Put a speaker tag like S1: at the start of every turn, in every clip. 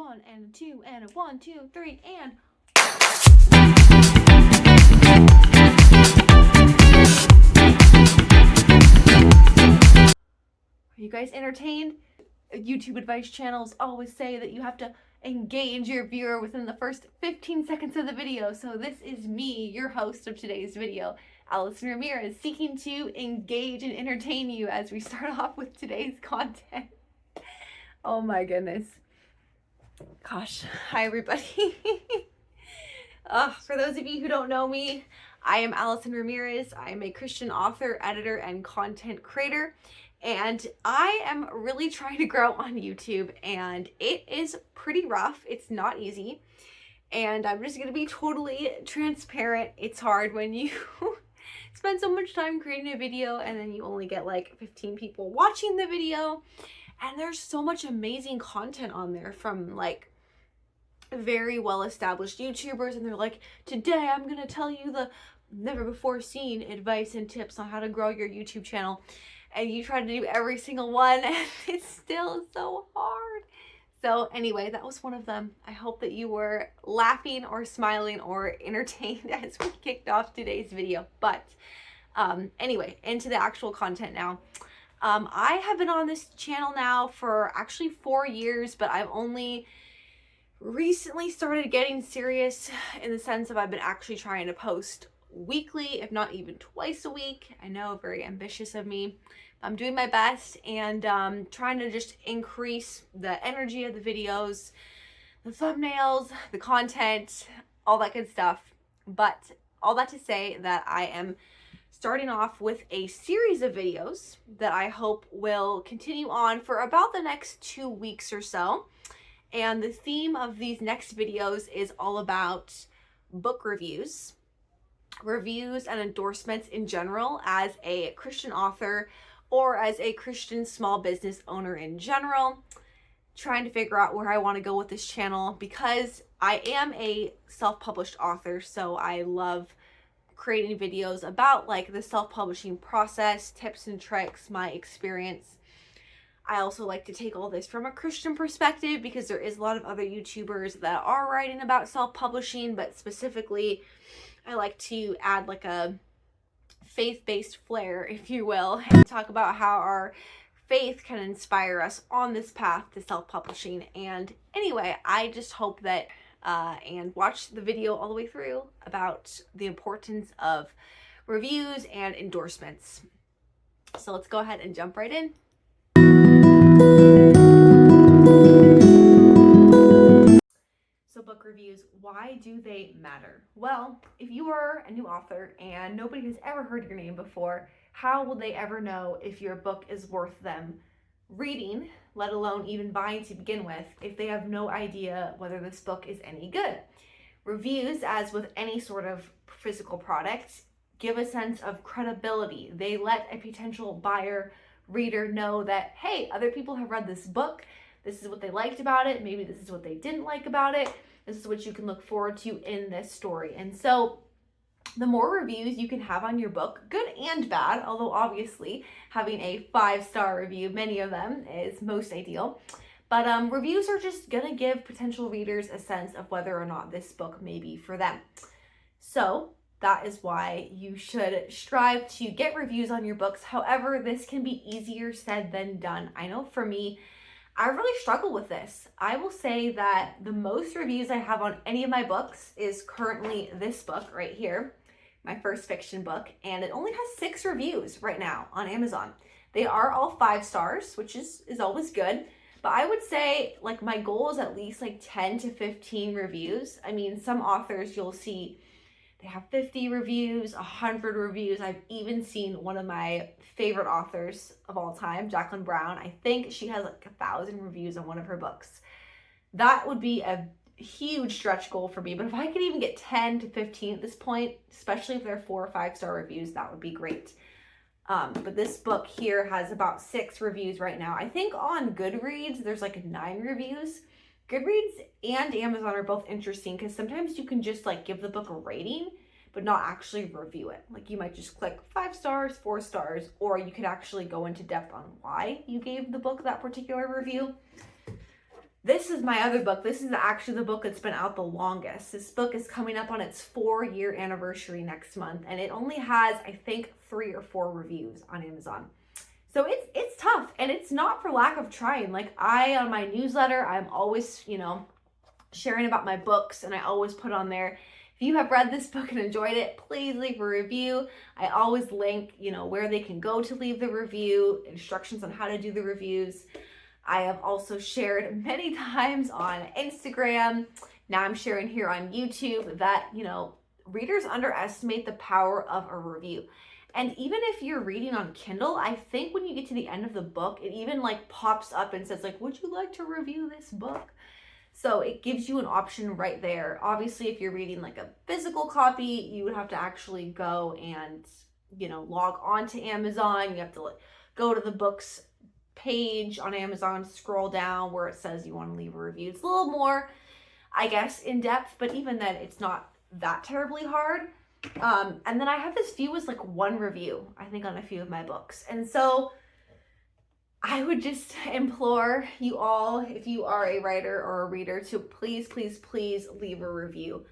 S1: one and a two and a 1, 2, 3 and... Are you guys entertained? YouTube advice channels always say that you have to engage your viewer within the first 15 seconds of the video. So this is me, your host of today's video, Allison Ramirez, seeking to engage and entertain you as we start off with today's content. Oh my goodness. Gosh, hi everybody. For those of you who don't know me, I am Allison Ramirez. I am a Christian author, editor, and content creator. And I am really trying to grow on YouTube, and it is pretty rough. It's not easy. And I'm just going to be totally transparent. It's hard when you spend so much time creating a video and then you only get like 15 people watching the video. And there's so much amazing content on there from like very well-established YouTubers, and they're like, today I'm going to tell you the never before seen advice and tips on how to grow your YouTube channel. And you try to do every single one and it's still so hard. So anyway, that was one of them. I hope that you were laughing or smiling or entertained as we kicked off today's video. But anyway, into the actual content now. I have been on this channel now for actually 4 years, but I've only recently started getting serious in the sense of I've been actually trying to post weekly, if not even twice a week. I know, very ambitious of me. I'm doing my best and trying to just increase the energy of the videos, the thumbnails, the content, all that good stuff. But all that to say that I am starting off with a series of videos that I hope will continue on for about the next 2 weeks or so. And the theme of these next videos is all about book reviews and endorsements in general as a Christian author or as a Christian small business owner in general, trying to figure out where I want to go with this channel because I am a self-published author, so I love creating videos about like the self-publishing process, tips and tricks, my experience. I also like to take all this from a Christian perspective because there is a lot of other YouTubers that are writing about self-publishing, but specifically I like to add like a faith-based flair, if you will, and talk about how our faith can inspire us on this path to self-publishing. And anyway, I just hope that and watch the video all the way through about the importance of reviews and endorsements. So let's go ahead and jump right in. So book reviews, why do they matter? Well, if you are a new author and nobody has ever heard your name before, how will they ever know if your book is worth them reading, let alone even buying to begin with, if they have no idea whether this book is any good? Reviews, as with any sort of physical product, give a sense of credibility. They let a potential buyer, reader know that, hey, other people have read this book. This is what they liked about it. Maybe this is what they didn't like about it. This is what you can look forward to in this story. And so the more reviews you can have on your book, good and bad, although obviously having a 5-star review, many of them, is most ideal. But reviews are just gonna give potential readers a sense of whether or not this book may be for them. So that is why you should strive to get reviews on your books. However, this can be easier said than done. I know for me, I really struggle with this. I will say that the most reviews I have on any of my books is currently this book right here, my first fiction book, and it only has 6 reviews right now on Amazon. They are all 5 stars, which is always good, but I would say like my goal is at least like 10 to 15 reviews. I mean, some authors you'll see they have 50 reviews, 100 reviews. I've even seen one of my favorite authors of all time, Jacqueline Brown. I think she has like 1,000 reviews on one of her books. That would be a huge stretch goal for me. But if I could even get 10 to 15 at this point, especially if they're 4 or 5-star reviews, that would be great. But this book here has about 6 reviews right now. I think on Goodreads, there's like 9 reviews. Goodreads and Amazon are both interesting because sometimes you can just like give the book a rating, but not actually review it. Like you might just click 5 stars, 4 stars, or you could actually go into depth on why you gave the book that particular review. This is my other book. This is actually the book that's been out the longest. This book is coming up on its 4-year anniversary next month, and it only has, I think, 3 or 4 reviews on Amazon. So it's tough, and it's not for lack of trying. Like, on my newsletter, I'm always, sharing about my books, and I always put on there, if you have read this book and enjoyed it, please leave a review. I always link, where they can go to leave the review, instructions on how to do the reviews. I have also shared many times on Instagram. Now I'm sharing here on YouTube that, readers underestimate the power of a review. And even if you're reading on Kindle, I think when you get to the end of the book, it even pops up and says would you like to review this book? So it gives you an option right there. Obviously, if you're reading a physical copy, you would have to actually go and, log on to Amazon. You have to go to the books page on Amazon, scroll down where it says you want to leave a review. It's a little more, I guess, in depth, but even then it's not that terribly hard. And then I have as few as 1 review, I think, on a few of my books. And so I would just implore you all, if you are a writer or a reader, to please, please, please leave a review.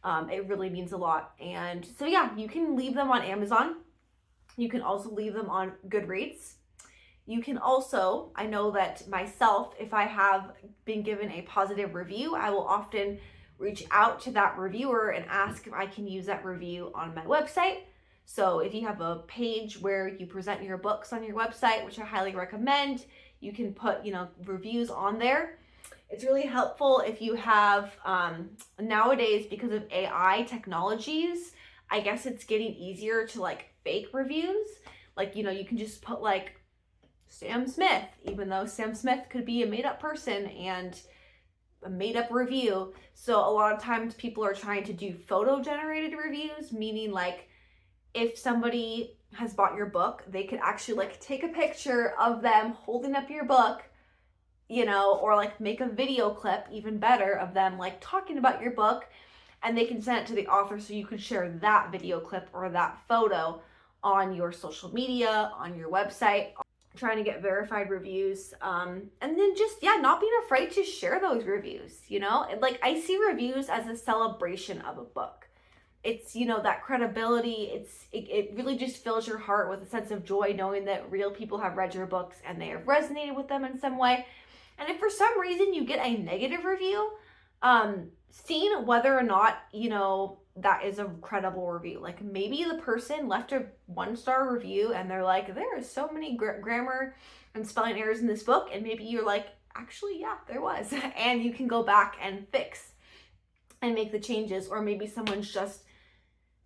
S1: It really means a lot. And so yeah, you can leave them on Amazon. You can also leave them on Goodreads. You can also, I know that myself, if I have been given a positive review, I will often reach out to that reviewer and ask if I can use that review on my website. So if you have a page where you present your books on your website, which I highly recommend, you can put, reviews on there. It's really helpful if you have, nowadays, because of AI technologies, I guess it's getting easier to fake reviews. You can just put Sam Smith, even though Sam Smith could be a made-up person and a made-up review. So a lot of times people are trying to do photo-generated reviews, meaning if somebody has bought your book, they could actually take a picture of them holding up your book, or make a video clip, even better, of them talking about your book, and they can send it to the author so you can share that video clip or that photo on your social media, on your website. Trying to get verified reviews, and then just not being afraid to share those reviews. I see reviews as a celebration of a book. It's that credibility. It really just fills your heart with a sense of joy knowing that real people have read your books and they have resonated with them in some way. And if for some reason you get a negative review, seeing whether or not that is a credible review. Maybe the person left a 1-star review and they're there are so many grammar and spelling errors in this book, and maybe you're actually, yeah, there was. And you can go back and fix and make the changes. Or maybe someone's just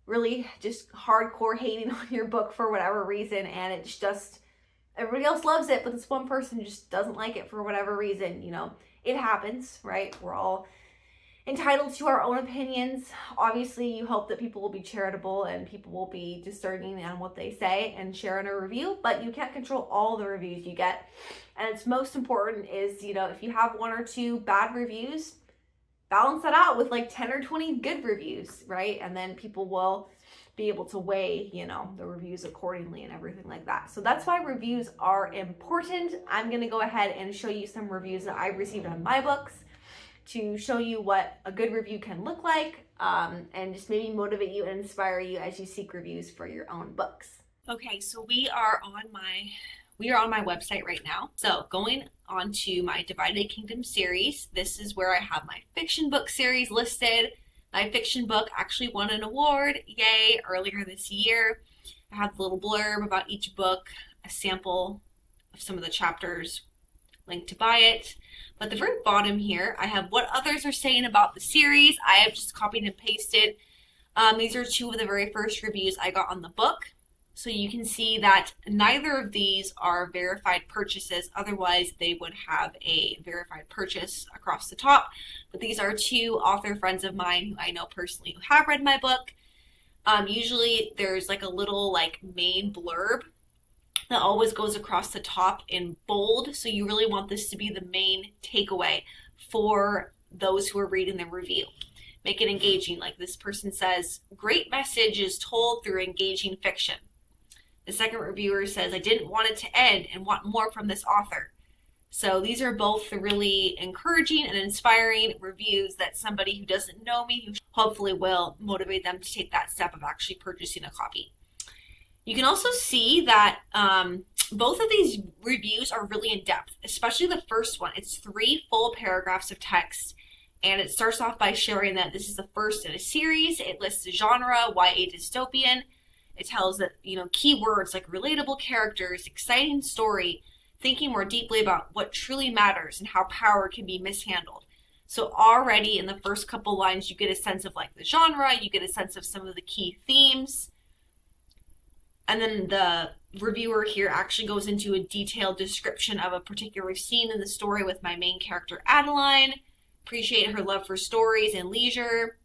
S1: really just hardcore hating on your book for whatever reason, and it's just everybody else loves it, but this one person just doesn't like it for whatever reason. It happens, right? We're all entitled to our own opinions. Obviously, you hope that people will be charitable and people will be discerning on what they say and share in a review, but you can't control all the reviews you get. And it's most important is, if you have 1 or 2 bad reviews, balance that out with 10 or 20 good reviews, right? And then people will be able to weigh, the reviews accordingly and everything like that. So that's why reviews are important. I'm going to go ahead and show you some reviews that I've received on my books, to show you what a good review can look like, and just maybe motivate you and inspire you as you seek reviews for your own books. Okay, so we are on my website right now. So going on to my Divided Kingdom series, this is where I have my fiction book series listed. My fiction book actually won an award, yay, earlier this year. I have a little blurb about each book, a sample of some of the chapters, link to buy it. But the very bottom here, I have what others are saying about the series. I have just copied and pasted. These are 2 of the very first reviews I got on the book. So you can see that neither of these are verified purchases. Otherwise, they would have a verified purchase across the top. But these are 2 author friends of mine who I know personally who have read my book. Usually there's a little main blurb that always goes across the top in bold. So you really want this to be the main takeaway for those who are reading the review. Make it engaging. This person says, great message is told through engaging fiction. The second reviewer says, I didn't want it to end and want more from this author.
S2: So these are both really encouraging and inspiring reviews that somebody who doesn't know me, who hopefully will motivate them to take that step of actually purchasing a copy. You can also see that both of these reviews are really in depth, especially the first one. It's 3 full paragraphs of text, and it starts off by sharing that this is the first in a series. It lists the genre, YA dystopian. It tells that, key words like relatable characters, exciting story, thinking more deeply about what truly matters and how power can be mishandled. So already in the first couple lines, you get a sense of like the genre, you get a sense of some of the key themes. And then the reviewer here actually goes into a detailed description of a particular scene in the story with my main character, Adeline. Appreciate her love for stories and leisure.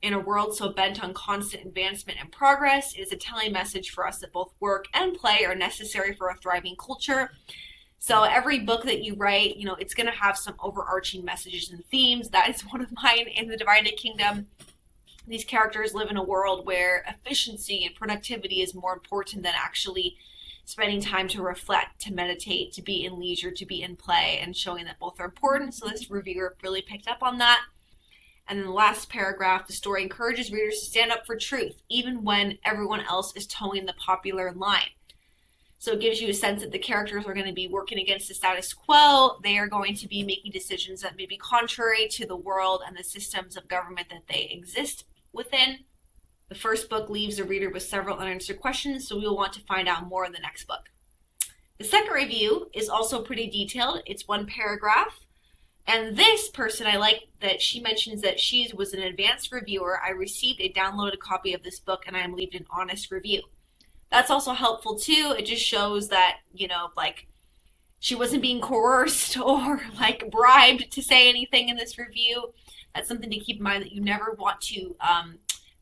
S2: In a world so bent on constant advancement and progress, it is a telling message for us that both work and play are necessary for a thriving culture. So every book that you write, it's going to have some overarching messages and themes. That is one of mine in The Divided Kingdom. These characters live in a world where efficiency and productivity is more important than actually spending time to reflect, to meditate, to be in leisure, to be in play, and showing that both are important. So this reviewer really picked up on that. And then the last paragraph, the story encourages readers to stand up for truth, even when everyone else is towing the popular line. So it gives you a sense that the characters are going to be working against the status quo. They are going to be making decisions that may be contrary to the world and the systems of government that they exist within. The first book leaves the reader with several unanswered questions, so we will want to find out more in the next book. The second review is also pretty detailed. It's 1 paragraph. And this person, I like that she mentions that she was an advanced reviewer. I received a downloaded copy of this book and I am leaving an honest review. That's also helpful too. It just shows that, she wasn't being coerced or bribed to say anything in this review. That's something to keep in mind, that you never want to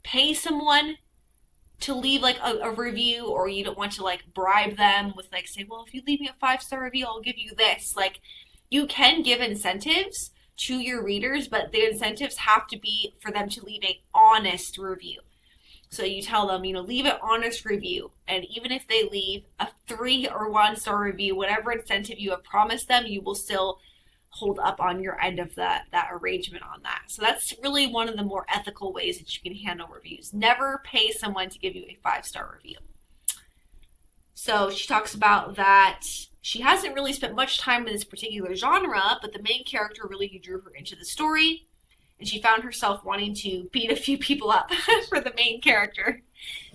S2: pay someone to leave a review, or you don't want to bribe them with say, well, if you leave me a 5-star review, I'll give you this. You can give incentives to your readers, but the incentives have to be for them to leave an honest review. So you tell them, leave an honest review. And even if they leave a 3 or 1-star review, whatever incentive you have promised them, you will still hold up on your end of that arrangement on that. So that's really one of the more ethical ways that you can handle reviews. Never pay someone to give you a 5-star review. So she talks about that she hasn't really spent much time in this particular genre, but the main character really drew her into the story. And she found herself wanting to beat a few people up for the main character.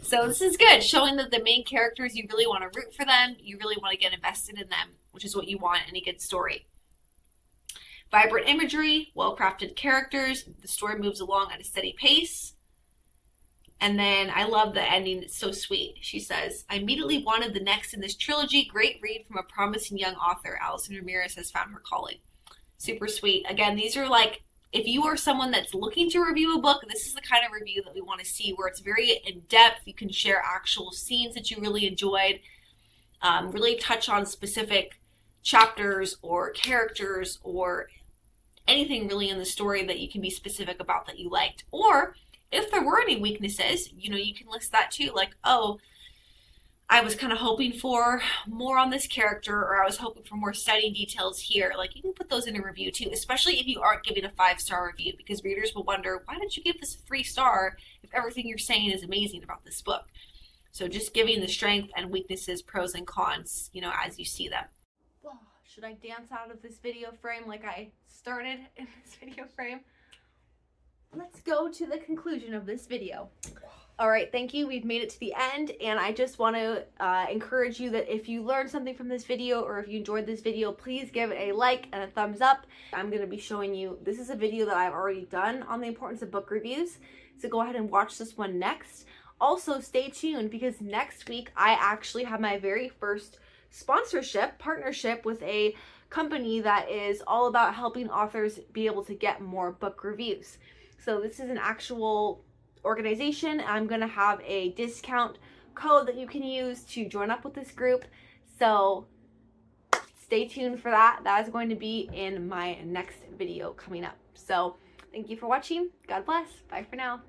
S2: So this is good, showing that the main characters, you really want to root for them. You really want to get invested in them, which is what you want in a good story. Vibrant imagery, well-crafted characters. The story moves along at a steady pace. And then I love the ending. It's so sweet. She says, I immediately wanted the next in this trilogy. Great read from a promising young author. Alison Ramirez has found her calling. Super sweet. Again, these are if you are someone that's looking to review a book, this is the kind of review that we want to see, where it's very in-depth. You can share actual scenes that you really enjoyed, really touch on specific chapters or characters or anything really in the story that you can be specific about that you liked. Or if there were any weaknesses, you can list that too. I was kind of hoping for more on this character, or I was hoping for more study details here. You can put those in a review too, especially if you aren't giving a 5-star review, because readers will wonder, why did you give this a 3-star if everything you're saying is amazing about this book? So just giving the strength and weaknesses, pros and cons, as you see them.
S1: Oh, should I dance out of this video frame like I started in this video frame? Let's go to the conclusion of this video. All right, thank you. We've made it to the end, and I just want to encourage you that if you learned something from this video, or if you enjoyed this video, please give it a like and a thumbs up. I'm going to be showing you, this is a video that I've already done on the importance of book reviews, so go ahead and watch this one next. Also, stay tuned, because next week I actually have my very first partnership with a company that is all about helping authors be able to get more book reviews. So this is an actual organization. I'm going to have a discount code that you can use to join up with this group. So stay tuned for that. That is going to be in my next video coming up. So thank you for watching. God bless. Bye for now.